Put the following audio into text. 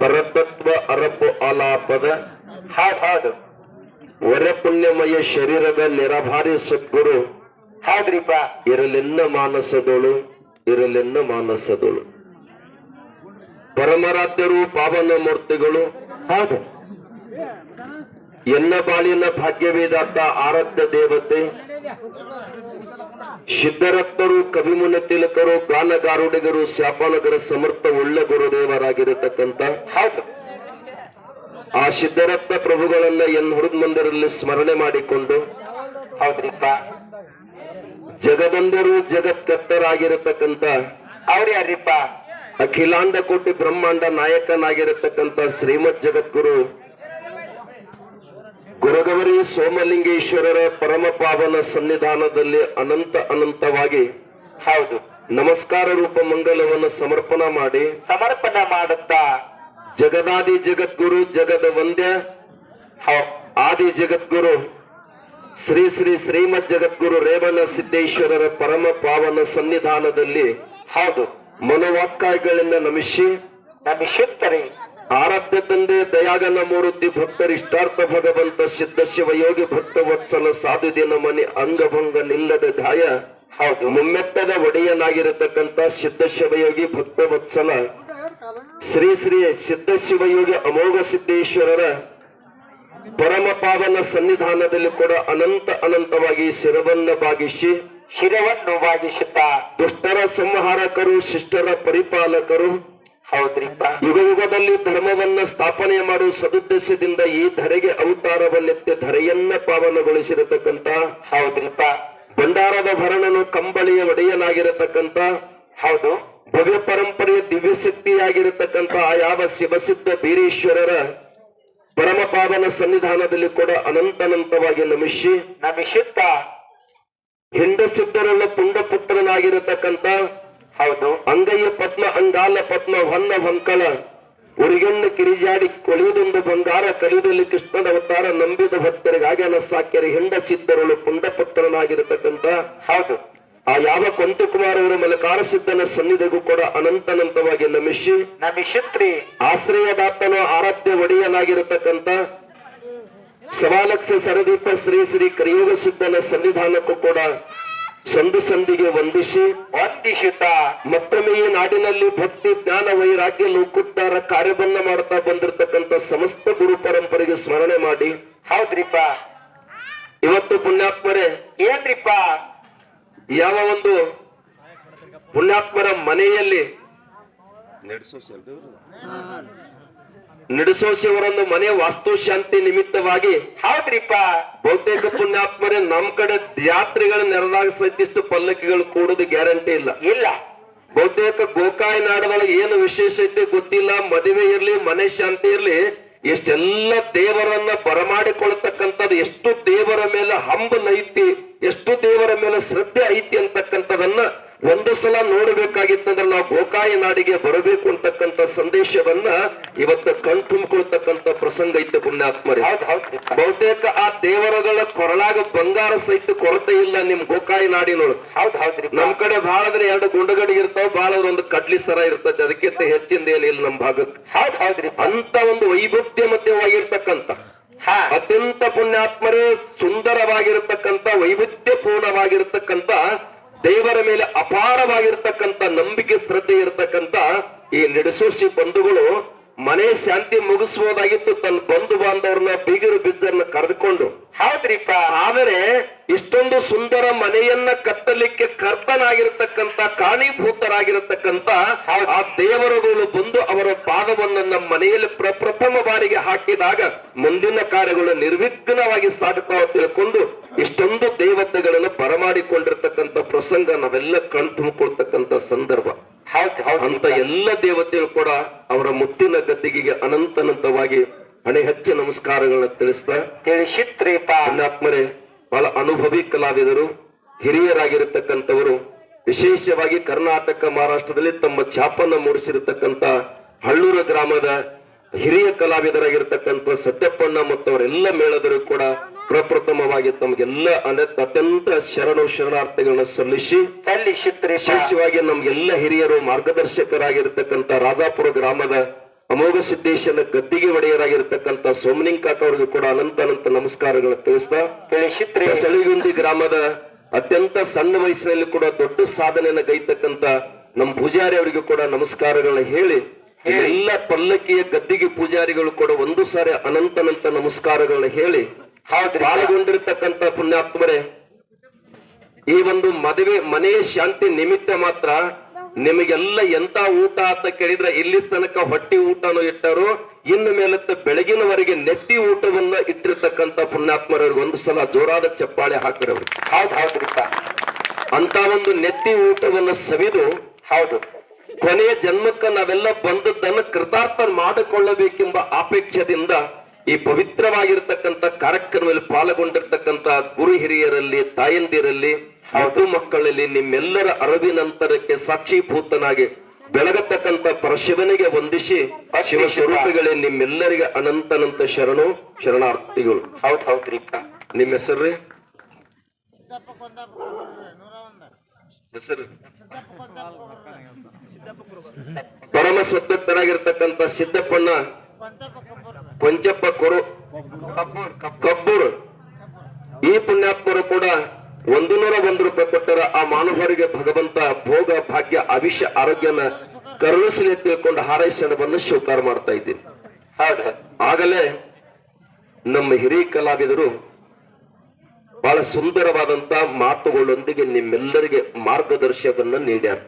ಪರತತ್ವ ಅರಪು ಆಲಾಪದ ಹೌದು ವರ ಪುಣ್ಯಮಯ ಶರೀರದ ನಿರಾಭಾರಿ ಸದ್ಗುರು ಹೌದ್ರಿಪ್ಪ ಇರಲೆನ್ನ ಮಾನಸದೊಳು ಪರಮರಾಧ್ಯರು ಪಾವನ ಮೂರ್ತಿಗಳು ಹೌದು ಎನ್ನ ಬಾಳಿನ ಭಾಗ್ಯವೇದಾತ ಆರಾಧ್ಯ ದೇವತೆ ಸಿದ್ಧರತ್ನರು ಕವಿಮುನ ತಿಲಕರು ಗಾನಗಾರುಡಿಗರು ಶಾಪನಗರ ಸಮರ್ಥ ಒಳ್ಳೆ ಗುರುದೇವರಾಗಿರತಕ್ಕಂತ ಹೌದು ಆ ಸಿದ್ಧರತ್ನ ಪ್ರಭುಗಳನ್ನ ಎನ್ ಹುಡುಗ ಮಂದಿರಲ್ಲಿ ಸ್ಮರಣೆ ಮಾಡಿಕೊಂಡು ಹೌದ್ರಿಪ್ಪ ಜಗದಂದರು ಜಗತ್ಕರ್ತರಾಗಿರತಕ್ಕಂತ ಅವ್ರ ಯಾರಿಪ್ಪ ಅಖಿಲಾಂಡ ಕೋಟಿ ಬ್ರಹ್ಮಾಂಡ ನಾಯಕನಾಗಿರತಕ್ಕಂತ ಶ್ರೀಮದ್ ಜಗದ್ಗುರು ಗುರುಗವರಿ ಸೋಮಲಿಂಗೇಶ್ವರರ ಪರಮ ಪಾವನ ಸನ್ನಿಧಾನದಲ್ಲಿ ಅನಂತವಾಗಿ ಹೌದು ನಮಸ್ಕಾರ ರೂಪ ಮಂಗಲವನ್ನು ಸಮರ್ಪಣಾ ಮಾಡುತ್ತಾ ಜಗದಾದಿ ಜಗದ್ಗುರು ಜಗದ ವಂದ್ಯ ಆದಿ ಜಗದ್ಗುರು ಶ್ರೀ ಶ್ರೀ ಶ್ರೀಮದ್ ಜಗದ್ಗುರು ರೇವಣ ಸಿದ್ದೇಶ್ವರರ ಪರಮ ಪಾವನ ಸನ್ನಿಧಾನದಲ್ಲಿ ಹೌದು ಮನೋವಾಕ್ಯಗಳಿಂದ ನಮಿಸುತ್ತರೆ ಆರಾಧ್ಯ ತಂದೆ ದಯಾಗನ ಮೂರ್ತಿ ಭಕ್ತರಿಷ್ಟಾರ್ಥ ಭಗವಂತ ಸಿದ್ಧ ಶಿವಯೋಗಿ ಭಕ್ತ ವತ್ಸಲ ಸಾಧುದಿನ ಮನೆ ಅಂಗಭಂಗ ನಿಲ್ಲದ ಧಾಯ ಹೌದು ಮುಮ್ಮೆಟ್ಟದ ಒಡೆಯನಾಗಿರತಕ್ಕಂತ ಸಿದ್ಧ ಶಿವಯೋಗಿ ಭಕ್ತ ವತ್ಸಲ ಶ್ರೀ ಶ್ರೀ ಸಿದ್ಧ ಶಿವಯೋಗಿ ಅಮೋಘ ಸಿದ್ದೇಶ್ವರರ ಪರಮ ಪಾವನ ಸನ್ನಿಧಾನದಲ್ಲಿ ಕೂಡ ಅನಂತವಾಗಿ ಶಿರವನ್ನು ಬಾಗಿಸುತ್ತಾ ದುಷ್ಟರ ಸಂಹಾರಕರು ಶಿಷ್ಟರ ಪರಿಪಾಲಕರು ಹೌದ್ರಿಪ್ಪ ಯುಗದಲ್ಲಿ ಧರ್ಮವನ್ನ ಸ್ಥಾಪನೆ ಮಾಡುವ ಸದುದ್ದೇಶದಿಂದ ಈ ಧರೆಗೆ ಅವತಾರವನ್ನೆತ್ತಿ ಧರೆಯನ್ನ ಪಾವನಗೊಳಿಸಿರತಕ್ಕಂತ ಹೌದ್ರಿಪ್ಪ ಭಂಡಾರದ ಭರಣನು ಕಂಬಳಿಯ ಒಡೆಯನಾಗಿರತಕ್ಕಂತ ಹೌದು ಭವ್ಯ ಪರಂಪರೆಯ ದಿವ್ಯ ಶಕ್ತಿಯಾಗಿರತಕ್ಕಂತ ಯಾವ ಶಿವಸಿದ್ಧ ಬೀರೇಶ್ವರರ ಪರಮ ಪಾವನ ಸನ್ನಿಧಾನದಲ್ಲಿ ಕೂಡ ಅನಂತವಾಗಿ ನಮಿಸುತ್ತಾ ಹಿಂಡ ಸಿದ್ಧರಲ್ಲ ಪುಂಡ ಪುತ್ರನಾಗಿರತಕ್ಕಂತ ಹೌದು ಅಂಗಯ್ಯ ಪದ್ಮ ಅಂಗಾಲ ಪದ್ಮ ಹೊನ್ನ ಹೊಂಕಳ ಉರಿಗಣ್ಣ ಕಿರಿಜಾಡಿ ಕೊಳಿಯುದೊಂದು ಬಂಗಾರ ಕಲಿಯುದಲ್ಲಿ ಕೃಷ್ಣದ ಅವತಾರ ನಂಬಿದ ಭಕ್ತರಿಗಾಗಿ ಸಾಕ್ಯರ ಹಿಂಡ ಸಿದ್ಧರಳು ಪುಂಡ ಪುತ್ರನಾಗಿರತಕ್ಕಂತ ಹೌದು ಆ ಯಾವ ಕೊಂತಕುಮಾರ ಅವರ ಮಲಕಾರ ಸಿದ್ಧನ ಸನ್ನಿಧಿಗೂ ಕೂಡ ಅನಂತವಾಗಿ ನಮಿಸುತ್ರಿ ಆಶ್ರಯದಾತನ ಆರಾಧ್ಯ ಒಡೆಯನಾಗಿರತಕ್ಕಂತ ಸವಾಲಕ್ಷ ಸರದೀಪ ಶ್ರೀ ಶ್ರೀ ಕರಿಯೋಗ ಸಿದ್ಧನ ಸನ್ನಿಧಾನಕ್ಕೂ ಕೂಡ ಸಂಧಿಗೆ ವಂದಿಸುತ್ತಾ ಮತ್ತೊಮ್ಮೆ ಈ ನಾಡಿನಲ್ಲಿ ಭಕ್ತಿ ಜ್ಞಾನ ವೈರಾಗ್ಯ ಲೋಕೋದ್ಧಾರ ಕಾರ್ಯವನ್ನ ಮಾಡ್ತಾ ಬಂದಿರತಕ್ಕಂತ ಸಮಸ್ತ ಗುರು ಪರಂಪರೆಗೆ ಸ್ಮರಣೆ ಮಾಡಿ ಹೌದ್ರಿಪ್ಪ ಇವತ್ತು ಪುಣ್ಯಾತ್ಮರೇ ಏನ್ರಿಪ್ಪ ಯಾವ ಒಂದು ಪುಣ್ಯಾತ್ಮರ ಮನೆಯಲ್ಲಿ ನಡೆಸೋಸಿಯವರೊಂದು ಮನೆ ವಾಸ್ತುಶಾಂತಿ ನಿಮಿತ್ತವಾಗಿ ಹೌದ್ರಿಪ್ಪ ಬಹುತೇಕ ಪುಣ್ಯಾತ್ಮರೇ ನಮ್ ಕಡೆ ಜಾತ್ರೆಗಳ ನೆರದಾಗ ಸಹಿತಿಷ್ಟು ಪಲ್ಲಕ್ಕಿಗಳು ಕೂಡುದು ಗ್ಯಾರಂಟಿ ಇಲ್ಲ ಬಹುತೇಕ ಗೋಕಾಯಿ ನಾಡದೊಳಗೆ ಏನು ವಿಶೇಷ ಐತೆ ಗೊತ್ತಿಲ್ಲ. ಮದುವೆ ಇರ್ಲಿ ಮನೆ ಶಾಂತಿ ಇರ್ಲಿ ಎಷ್ಟೆಲ್ಲ ದೇವರನ್ನ ಬರಮಾಡಿಕೊಳ್ತಕ್ಕಂಥದ್ದು, ಎಷ್ಟು ದೇವರ ಮೇಲೆ ಹಂಬಲ ಐತಿ, ಎಷ್ಟು ದೇವರ ಮೇಲೆ ಶ್ರದ್ಧೆ ಐತಿ ಅಂತಕ್ಕಂಥದನ್ನ ಒಂದು ಸಲ ನೋಡಬೇಕಾಗಿತ್ತಂದ್ರೆ ನಾವು ಗೋಕಾಯಿ ನಾಡಿಗೆ ಬರಬೇಕು ಅಂತಕ್ಕಂಥ ಸಂದೇಶವನ್ನ ಇವತ್ತು ಕಣ್ತುಂಬಿಕೊಳ್ತಕ್ಕಂಥ ಪ್ರಸಂಗ ಐತೆ ಪುಣ್ಯಾತ್ಮರೇ. ಬಹುತೇಕ ಆ ದೇವರಗಳ ಕೊರಳಾಗ ಬಂಗಾರ ಸಹಿತ ಕೊರತೆ ಇಲ್ಲ ನಿಮ್ ಗೋಕಾಯಿ ನಾಡಿನೊಳಗೆ. ನಮ್ ಕಡೆ ಬಾಳದ್ರೆ 2 ಗುಂಡಗಡಿಗೆ ಇರ್ತಾವ, ಬಾಳ ಒಂದು ಕಡ್ಲಿ ಸರ ಇರ್ತದೆ, ಅದಕ್ಕಿಂತ ಹೆಚ್ಚಿಂದ ಏನಿಲ್ಲ ನಮ್ ಭಾಗಕ್ಕೆ. ಅಂತ ಒಂದು ವೈವಿಧ್ಯಮಧ್ಯವಾಗಿರ್ತಕ್ಕಂಥ ಅತ್ಯಂತ ಪುಣ್ಯಾತ್ಮರೇ ಸುಂದರವಾಗಿರತಕ್ಕಂಥ ವೈವಿಧ್ಯಪೂರ್ಣವಾಗಿರತಕ್ಕಂಥ ದೇವರ ಮೇಲೆ ಅಪಾರವಾಗಿರ್ತಕ್ಕಂಥ ನಂಬಿಕೆ ಶ್ರದ್ಧೆ ಇರತಕ್ಕಂಥ ಈ ನಡೆಸೋಸಿ ಬಂಧುಗಳು ಮನೆ ಶಾಂತಿ ಮುಗಿಸಬಹುದಾಗಿತ್ತು, ತನ್ನ ಬಂಧು ಬಾಂಧವರನ್ನ ಬೀಗರು ಬಿಜ್ಜರನ್ನ ಕರೆದುಕೊಂಡು. ಆದರೆ ಇಷ್ಟೊಂದು ಸುಂದರ ಮನೆಯನ್ನ ಕಟ್ಟಲಿಕ್ಕೆ ಕರ್ತನಾಗಿರ್ತಕ್ಕಂಥ ಕಾರಣೀಭೂತರಾಗಿರತಕ್ಕಂಥ ಆ ದೇವರುಗಳು ಬಂದು ಅವರ ಪಾದವನ್ನು ನಮ್ಮ ಮನೆಯಲ್ಲಿ ಪ್ರಥಮ ಬಾರಿಗೆ ಹಾಕಿದಾಗ ಮುಂದಿನ ಕಾರ್ಯಗಳು ನಿರ್ವಿಘ್ನವಾಗಿ ಸಾಗುತ್ತಾ ತಿಳ್ಕೊಂಡು ಇಷ್ಟೊಂದು ದೇವತೆಗಳನ್ನು ಬರಮಾಡಿಕೊಂಡಿರ್ತಕ್ಕಂಥ ಪ್ರಸಂಗ ನಾವೆಲ್ಲ ಕಣ್ ತುಂಬಿಕೊಳ್ತಕ್ಕಂಥ ಸಂದರ್ಭ. ಅಂತ ಎಲ್ಲ ದೇವತೆಗಳು ಕೂಡ ಅವರ ಮುತ್ತಿನ ಗದ್ದಿಗೆಗೆ ಅನಂತವಾಗಿ ಹಣೆ ಹೆಚ್ಚು ನಮಸ್ಕಾರಗಳನ್ನ ತಿಳಿಸಿತ್ರಿ. ಪುಣ್ಯಾತ್ಮರೇ, ಬಹಳ ಅನುಭವಿ ಕಲಾವಿದರು, ಹಿರಿಯರಾಗಿರತಕ್ಕಂಥವರು, ವಿಶೇಷವಾಗಿ ಕರ್ನಾಟಕ ಮಹಾರಾಷ್ಟ್ರದಲ್ಲಿ ತಮ್ಮ ಛಾಪನ್ನ ಮೂಡಿಸಿರತಕ್ಕಂಥ ಹಳ್ಳೂರ ಗ್ರಾಮದ ಹಿರಿಯ ಕಲಾವಿದರಾಗಿರ್ತಕ್ಕಂಥ ಸತ್ಯಪ್ಪಣ್ಣ ಮತ್ತು ಅವರೆಲ್ಲ ಮೇಳದರು ಕೂಡ ಪ್ರಪ್ರಥಮವಾಗಿ ತಮಗೆಲ್ಲ ಅತ್ಯಂತ ಶರಣಾರ್ಥಿಗಳನ್ನ ಸಲ್ಲಿಸಿತ್ರಿ. ವಿಶೇಷವಾಗಿ ನಮ್ಗೆಲ್ಲ ಹಿರಿಯರು ಮಾರ್ಗದರ್ಶಕರಾಗಿರ್ತಕ್ಕಂಥ ರಾಜಾಪುರ ಗ್ರಾಮದ ಅಮೋಘ ಸಿದ್ದೇಶನ ಗದ್ದಿಗೆ ಒಡೆಯರಾಗಿರ್ತಕ್ಕಂಥ ಸೋಮನಿಂಗ್ ಕಾಕ ಅವರಿಗೂ ಕೂಡ ಅನಂತ ಅನಂತ ನಮಸ್ಕಾರಗಳು ತಿಳಿಸ್ತಾ, ತಿಳಿಸಿದ್ರಿ. ಸಳಿಗುಂದಿ ಗ್ರಾಮದ ಅತ್ಯಂತ ಸಣ್ಣ ವಯಸ್ಸಿನಲ್ಲಿ ಕೂಡ ದೊಡ್ಡ ಸಾಧನೆಯನ್ನ ಗೈತಕ್ಕಂತ ನಮ್ಮ ಪೂಜಾರಿ ಅವರಿಗೂ ಕೂಡ ನಮಸ್ಕಾರಗಳನ್ನ ಹೇಳಿ, ಎಲ್ಲ ಪಲ್ಲಕ್ಕಿಯ ಗದ್ದಿಗೆ ಪೂಜಾರಿಗಳು ಕೂಡ ಒಂದು ಸಾರಿ ಅನಂತ ಅನಂತ ನಮಸ್ಕಾರಗಳನ್ನ ಹೇಳಿ ಪಾಲ್ಗೊಂಡಿರ್ತಕ್ಕಂಥ ಪುಣ್ಯಾತ್ಮರೇ, ಈ ಒಂದು ಮನೆಯ ಶಾಂತಿ ನಿಮಿತ್ತ ಮಾತ್ರ ನಿಮಗೆಲ್ಲ ಎಂತ ಊಟ ಅಂತ ಕೇಳಿದ್ರೆ ಇಲ್ಲಿ ತನಕ ಹೊಟ್ಟಿ ಊಟನೂ ಇಟ್ಟರು, ಇನ್ನು ಮೇಲತ್ತ ಬೆಳಗಿನವರೆಗೆ ನೆತ್ತಿ ಊಟವನ್ನ ಇಟ್ಟಿರ್ತಕ್ಕಂಥ ಪುಣ್ಯಾತ್ಮರವ್ರಿಗೆ ಒಂದು ಸಲ ಜೋರಾದ ಚಪ್ಪಾಳೆ ಹಾಕಿರವ್ರು. ಹೌದ್ರಿಪ್ಪ. ಅಂತ ಒಂದು ನೆತ್ತಿ ಊಟವನ್ನ ಸವಿದು ಹೌದು, ಕೊನೆಯ ಜನ್ಮಕ್ಕ ನಾವೆಲ್ಲ ಬಂದದ್ದನ್ನ ಕೃತಾರ್ಥ ಮಾಡಿಕೊಳ್ಳಬೇಕೆಂಬ ಅಪೇಕ್ಷದಿಂದ ಈ ಪವಿತ್ರವಾಗಿರ್ತಕ್ಕಂಥ ಕಾರ್ಯಕ್ರಮದಲ್ಲಿ ಪಾಲ್ಗೊಂಡಿರ್ತಕ್ಕಂಥ ಗುರು ಹಿರಿಯರಲ್ಲಿ, ತಾಯಂದಿರಲ್ಲಿ, ಮಧು ಮಕ್ಕಳಲ್ಲಿ ನಿಮ್ಮೆಲ್ಲರ ಅರಿವಿನಂತರಕ್ಕೆ ಸಾಕ್ಷೀಭೂತನಾಗಿ ಬೆಳಗತಕ್ಕಂಥ ಪರಶಿವನಿಗೆ ವಂದಿಸಿ, ಶಿವ ಸ್ವರೂಪಿಗಳೇ ನಿಮ್ಮೆಲ್ಲರಿಗೆ ಅನಂತನಂತ ಶರಣಾರ್ಥಿಗಳು. ಹೌದ್ರಿಪ್ಪ. ನಿಮ್ಮ ಹೆಸರು ರೀ? ಹೆಸರು ಪರಮ ಸದ್ಭಕ್ತರಾಗಿರ್ತಕ್ಕಂಥ ಸಿದ್ದಪ್ಪಣ್ಣ ಪಂಚಪ್ಪ ಕಬ್ಬೂರ್. ಈ ಪುಣ್ಯಾತ್ಮರು ಕೂಡ 101 ರೂಪಾಯಿ ಕೊಟ್ಟರ ಆ ಮಾನವರಿಗೆ ಭಗವಂತ ಭೋಗ ಭಾಗ್ಯ ಆಯುಷ್ಯ ಆರೋಗ್ಯನ ಕರುಣಿಸಲಿ ತಿಳ್ಕೊಂಡು ಹಾರೈಸಣವನ್ನು ಸ್ವೀಕಾರ ಮಾಡ್ತಾ ಇದ್ದೀನಿ. ಆಗಲೇ ನಮ್ಮ ಹಿರಿಯ ಕಲಾವಿದರು ಬಹಳ ಸುಂದರವಾದಂತ ಮಾತುಗಳೊಂದಿಗೆ ನಿಮ್ಮೆಲ್ಲರಿಗೆ ಮಾರ್ಗದರ್ಶಕವನ್ನ ನೀಡ್ಯಾರ.